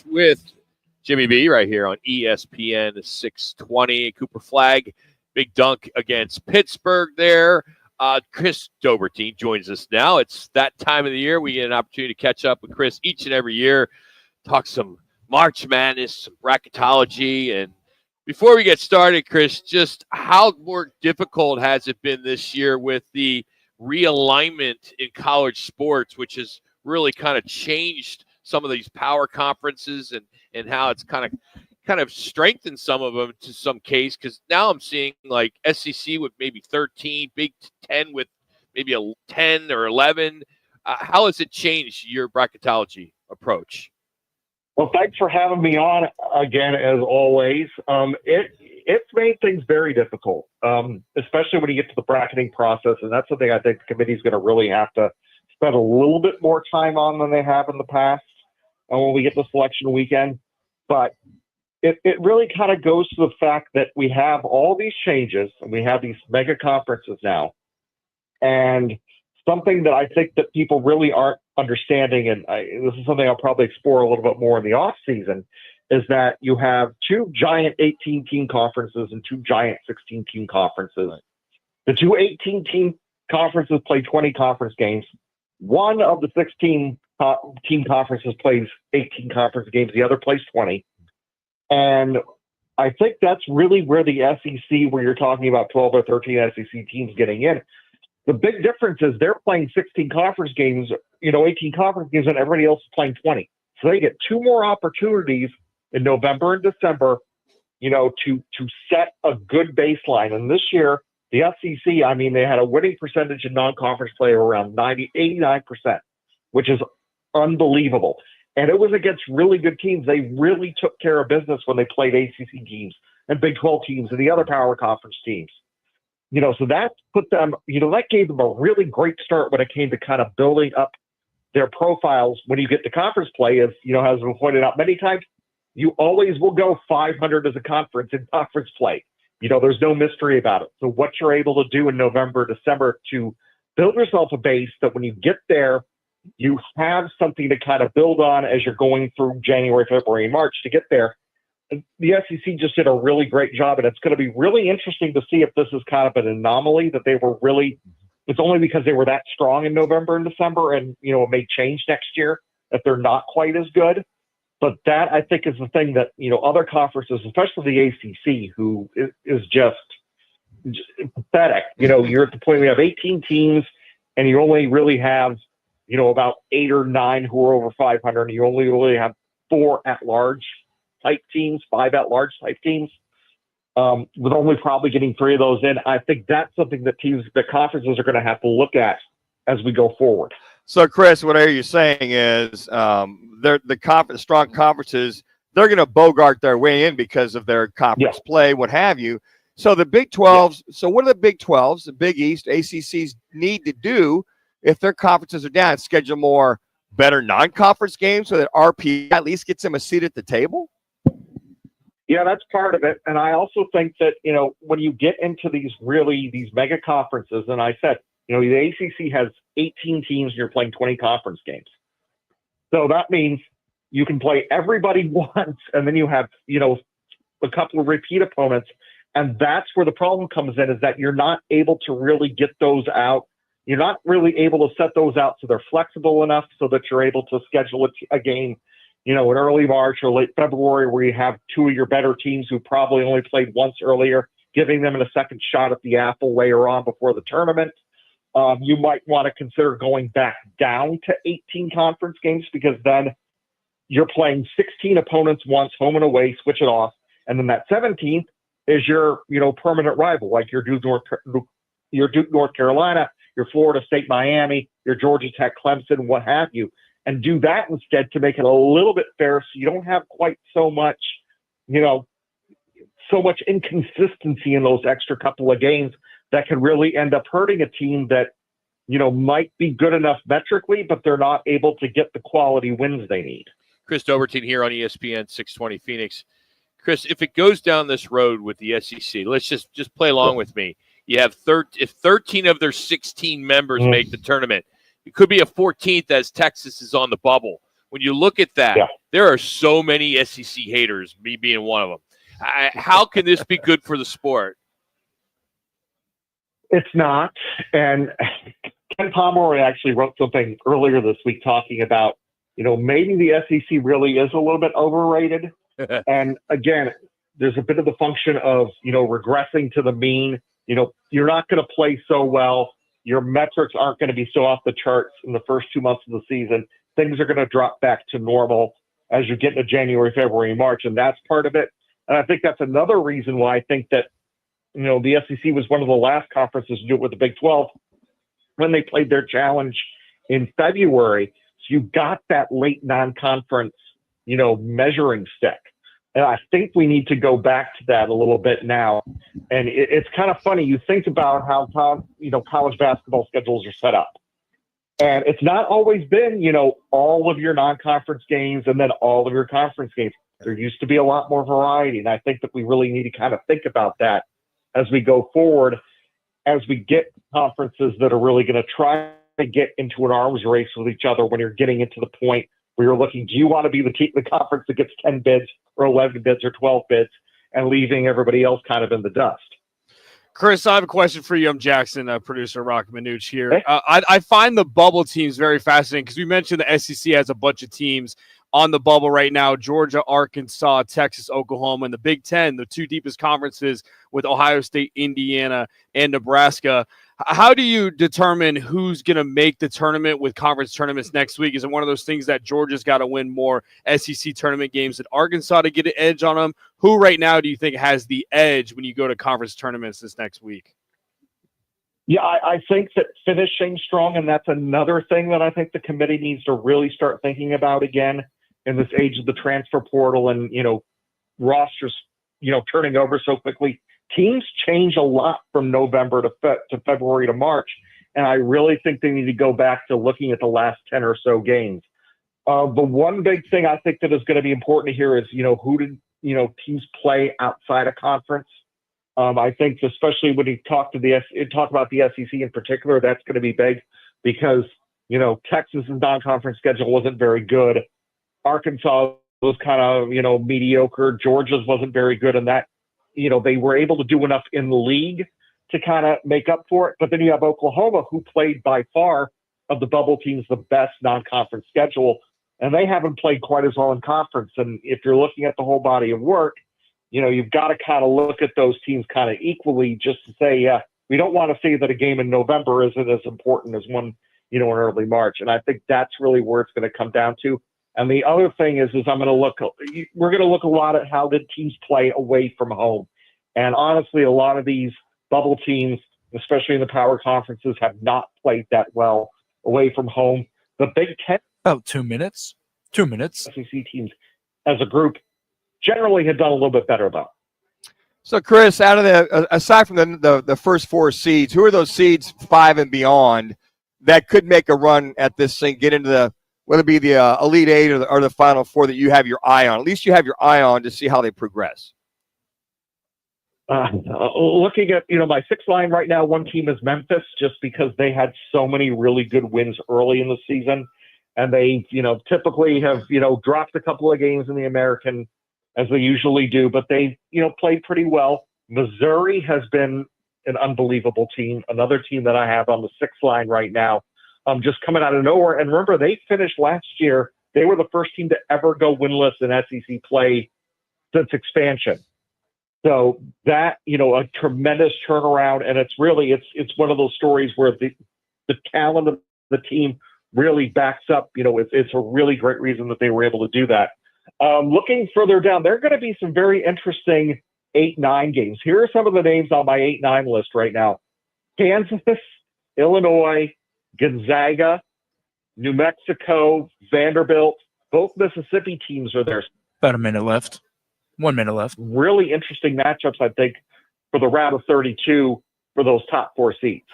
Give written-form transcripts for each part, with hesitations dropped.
with Jimmy B right here on ESPN 620. Cooper Flag, big dunk against Pittsburgh there. Chris Dobbertean joins us now. It's that time of the year. We get an opportunity to catch up with Chris each and every year, talk some March Madness, some bracketology. And before we get started, Chris, just how more difficult has it been this year with the realignment in college sports, which has really kind of changed some of these power conferences and how it's kind of strengthened some of them to some case, because now I'm seeing like SEC with maybe 13, Big 10 with maybe a 10 or 11. How has it changed your bracketology approach? Well, thanks for having me on again, as always. It's made things very difficult, especially when you get to the bracketing process, and that's something I think the committee is going to really have to spend a little bit more time on than they have in the past when we get to selection weekend. But it really kind of goes to the fact that we have all these changes and we have these mega conferences now. And something that I think that people really aren't understanding, and this is something I'll probably explore a little bit more in the off season, is that you have two giant 18-team conferences and two giant 16-team conferences. Right. The two 18-team conferences play 20 conference games. One of the 16 team conferences plays 18 conference games. The other plays 20. And I think that's really where the SEC, where you're talking about 12 or 13 SEC teams getting in, the big difference is they're playing 16 conference games, 18 conference games, and everybody else is playing 20. So they get two more opportunities in November and December, to set a good baseline. And this year, the SEC, they had a winning percentage in non-conference play of around 89%, which is unbelievable. And it was against really good teams. They really took care of business when they played ACC teams and Big 12 teams and the other power conference teams. So that put them, that gave them a really great start when it came to kind of building up their profiles. When you get to conference play, as has been pointed out many times, you always will go 500 as a conference in conference play. There's no mystery about it. So what you're able to do in November, December to build yourself a base that when you get there, you have something to kind of build on as you're going through January, February, and March to get there. The SEC just did a really great job, and it's going to be really interesting to see if this is kind of an anomaly, that they were really – it's only because they were that strong in November and December, and, it may change next year if they're not quite as good. But that, I think, is the thing that, other conferences, especially the ACC, who is just pathetic. You're at the point where you have 18 teams, and you only really have – about 8 or 9 who are over 500, and you only really have 4 at-large type teams, 5 at-large type teams, with only probably getting 3 of those in. I think that's something that the conferences are going to have to look at as we go forward. So, Chris, what I hear you saying is the strong conferences, they're going to bogart their way in because of their conference play, what have you. So the Big 12s, so what do the Big 12s, the Big East, ACCs need to do if their conferences are down? Schedule more better non-conference games so that RP at least gets them a seat at the table? Yeah, that's part of it. And I also think that, when you get into these mega conferences, and I said, the ACC has 18 teams and you're playing 20 conference games. So that means you can play everybody once, and then you have, a couple of repeat opponents. And that's where the problem comes in, is that you're not able to really get those out. You're not really able to set those out so they're flexible enough so that you're able to schedule a game, in early March or late February, where you have 2 of your better teams who probably only played once earlier, giving them a second shot at the apple later on before the tournament. You might want to consider going back down to 18 conference games, because then you're playing 16 opponents once, home and away, switch it off. And then that 17th is your, permanent rival, like your Duke, North Carolina, your Florida State, Miami, your Georgia Tech, Clemson, what have you, and do that instead to make it a little bit fair, so you don't have quite so much, so much inconsistency in those extra couple of games that can really end up hurting a team that, might be good enough metrically, but they're not able to get the quality wins they need. Chris Dobbertean here on ESPN 620 Phoenix. Chris, if it goes down this road with the SEC, let's just play along with me. You have if 13 of their 16 members make the tournament, it could be a 14th as Texas is on the bubble. when you look at that, Yeah. there are so many SEC haters, me being one of them. How can this be good for the sport? It's not. And Ken Pomeroy actually wrote something earlier this week talking about, maybe the SEC really is a little bit overrated. And again, there's a bit of the function of, regressing to the mean. You're not going to play so well. Your metrics aren't going to be so off the charts in the first 2 months of the season. Things are going to drop back to normal as you get into January, February, March, and that's part of it. And I think that's another reason why I think that, the SEC was one of the last conferences to do it with the Big 12 when they played their challenge in February. So you got that late non-conference, measuring stick. And I think we need to go back to that a little bit now. And it's kind of funny. You think about how, college basketball schedules are set up. And it's not always been, all of your non-conference games and then all of your conference games. There used to be a lot more variety. And I think that we really need to kind of think about that as we go forward, as we get conferences that are really going to try to get into an arms race with each other when you're getting into the point where you're looking, do you want to be the conference that gets 10 bids or 11 bids or 12 bids and leaving everybody else kind of in the dust? Chris, I have a question for you. I'm Jackson, producer Rock Manuch here. Hey. I find the bubble teams very fascinating because we mentioned the SEC has a bunch of teams on the bubble right now: Georgia, Arkansas, Texas, Oklahoma, and the Big Ten, the two deepest conferences with Ohio State, Indiana, and Nebraska. How do you determine who's going to make the tournament with conference tournaments next week? Is it one of those things that Georgia's got to win more SEC tournament games than Arkansas to get an edge on them? Who right now do you think has the edge when you go to conference tournaments this next week? Yeah, I think that finishing strong, and that's another thing that I think the committee needs to really start thinking about again in this age of the transfer portal and, rosters, turning over so quickly. Teams change a lot from November to February to March, and I really think they need to go back to looking at the last 10 or so games. The one big thing I think that is going to be important here is, who did, teams play outside of conference. I think especially when you talk about the SEC in particular, that's going to be big because, Texas's non-conference schedule wasn't very good. Arkansas was kind of, mediocre. Georgia's wasn't very good in that, they were able to do enough in the league to kind of make up for it. But then you have Oklahoma, who played by far of the bubble teams the best non-conference schedule, and they haven't played quite as well in conference. And if you're looking at the whole body of work, you've got to kind of look at those teams kind of equally just to say, yeah, we don't want to say that a game in November isn't as important as one, in early March. And I think that's really where it's going to come down to. And the other thing is we're going to look a lot at how did teams play away from home. And honestly, a lot of these bubble teams, especially in the power conferences, have not played that well away from home. The Big Ten, about 2 minutes. SEC teams as a group generally have done a little bit better though. So, Chris, out of aside from the first four seeds, who are those seeds 5 and beyond that could make a run at this thing, get into whether it be the Elite Eight or the Final Four that you have your eye on? At least you have your eye on to see how they progress. Looking at, my sixth line right now, one team is Memphis, just because they had so many really good wins early in the season. And they, typically have, dropped a couple of games in the American as they usually do, but they, played pretty well. Missouri has been an unbelievable team. Another team that I have on the sixth line right now, just coming out of nowhere. And remember, they finished last year. They were the first team to ever go winless in SEC play since expansion. So that, a tremendous turnaround. And it's really, it's one of those stories where the talent of the team really backs up, it's a really great reason that they were able to do that. Looking further down, there are going to be some very interesting 8-9 games. Here are some of the names on my 8-9 list right now: Kansas, Illinois, Gonzaga, New Mexico, Vanderbilt. Both Mississippi teams are there. About a minute left. 1 minute left. Really interesting matchups, I think, for the round of 32 for those top 4 seeds.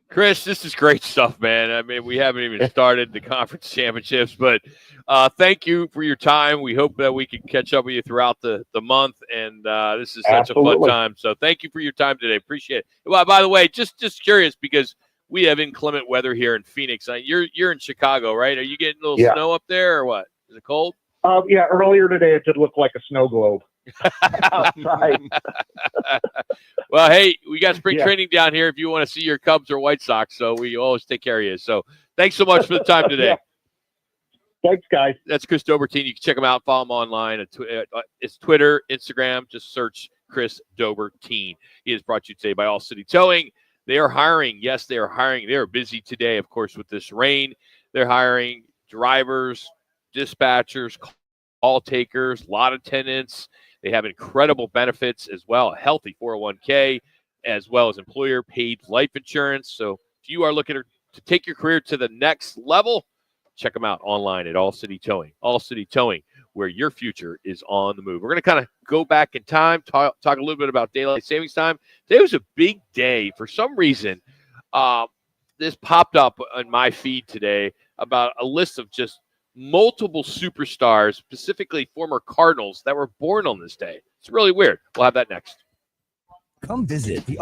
Chris, this is great stuff, man. I mean, we haven't even started the conference championships, but thank you for your time. We hope that we can catch up with you throughout the month, and this is such a fun time. So thank you for your time today. Appreciate it. Well, by the way, just curious, because we have inclement weather here in Phoenix. You're in Chicago, right? Are you getting a little Yeah. snow up there or what? Is it cold? Yeah, earlier today it did look like a snow globe outside. Well, hey, we got spring Yeah. training down here if you want to see your Cubs or White Sox, so we always take care of you. So thanks so much for the time today. Yeah. Thanks, guys. That's Chris Dobbertean. You can check him out, follow him online. It's Twitter, Instagram. Just search Chris Dobbertean. He is brought to you today by All City Towing. They are hiring. Yes, they are hiring. They are busy today, of course, with this rain. They're hiring drivers, dispatchers, call takers, lot attendants. They have incredible benefits as well, a healthy 401k, as well as employer-paid life insurance. So if you are looking to take your career to the next level, check them out online at All City Towing. All City Towing, where your future is on the move. We're going to kind of go back in time, talk a little bit about daylight savings time. Today was a big day. For some reason, this popped up on my feed today about a list of just multiple superstars, specifically former Cardinals, that were born on this day. It's really weird. We'll have that next. Come visit the